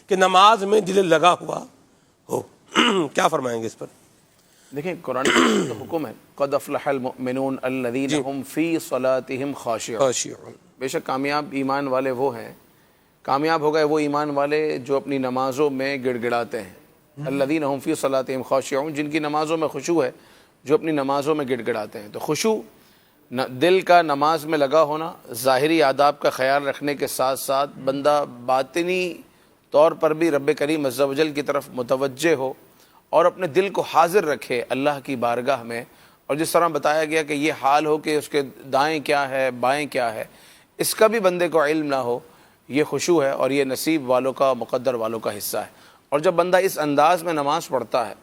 کہ نماز میں دل لگا ہوا ہو۔ کیا فرمائیں گے اس پر؟ دیکھیں قرآن کا حکم ہے قد افلح المؤمنون الذین هم فی صلاتهم خاشعون۔ بے شک کامیاب ایمان والے وہ ہیں، کامیاب ہو گئے وہ ایمان والے جو اپنی نمازوں میں گڑ گڑاتے ہیں۔ الذین هم فی صلاتهم خاشعون، جن کی نمازوں میں خشوع ہے، جو اپنی نمازوں میں گڑ گڑاتے ہیں۔ تو خشوع دل کا نماز میں لگا ہونا، ظاہری آداب کا خیال رکھنے کے ساتھ ساتھ بندہ باطنی طور پر بھی رب کریم عز و جل کی طرف متوجہ ہو اور اپنے دل کو حاضر رکھے اللہ کی بارگاہ میں، اور جس طرح بتایا گیا کہ یہ حال ہو کہ اس کے دائیں کیا ہے بائیں کیا ہے، اس کا بھی بندے کو علم نہ ہو، یہ خشوع ہے اور یہ نصیب والوں کا مقدر والوں کا حصہ ہے۔ اور جب بندہ اس انداز میں نماز پڑھتا ہے،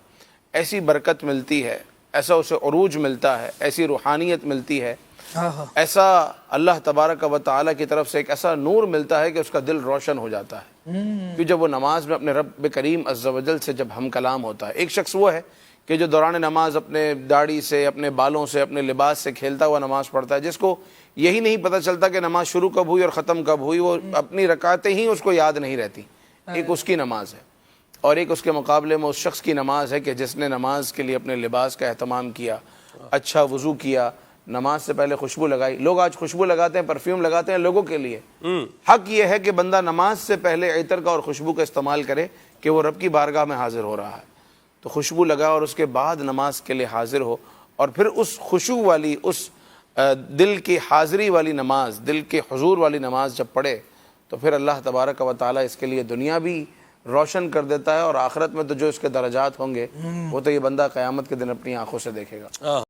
ایسی برکت ملتی ہے، ایسا اسے عروج ملتا ہے، ایسی روحانیت ملتی ہے، ایسا اللہ تبارک و تعالیٰ کی طرف سے ایک ایسا نور ملتا ہے کہ اس کا دل روشن ہو جاتا ہے، کہ جب وہ نماز میں اپنے رب کریم عز و جل سے جب ہم کلام ہوتا ہے۔ ایک شخص وہ ہے کہ جو دوران نماز اپنے داڑھی سے، اپنے بالوں سے، اپنے لباس سے کھیلتا ہوا نماز پڑھتا ہے، جس کو یہی نہیں پتہ چلتا کہ نماز شروع کب ہوئی اور ختم کب ہوئی، وہ اپنی رکعتیں ہی اس کو یاد نہیں رہتی۔ ایک اس کی نماز ہے، اور ایک اس کے مقابلے میں اس شخص کی نماز ہے کہ جس نے نماز کے لیے اپنے لباس کا اہتمام کیا، اچھا وضو کیا، نماز سے پہلے خوشبو لگائی۔ لوگ آج خوشبو لگاتے ہیں، پرفیوم لگاتے ہیں لوگوں کے لیے، حق یہ ہے کہ بندہ نماز سے پہلے عطر کا اور خوشبو کا استعمال کرے کہ وہ رب کی بارگاہ میں حاضر ہو رہا ہے۔ تو خوشبو لگا اور اس کے بعد نماز کے لیے حاضر ہو، اور پھر اس خشوع والی، اس دل کی حاضری والی نماز، دل کے حضور والی نماز جب پڑھے تو پھر اللہ تبارک و تعالیٰ اس کے لیے دنیا بھی روشن کر دیتا ہے، اور آخرت میں تو جو اس کے درجات ہوں گے وہ تو یہ بندہ قیامت کے دن اپنی آنکھوں سے دیکھے گا۔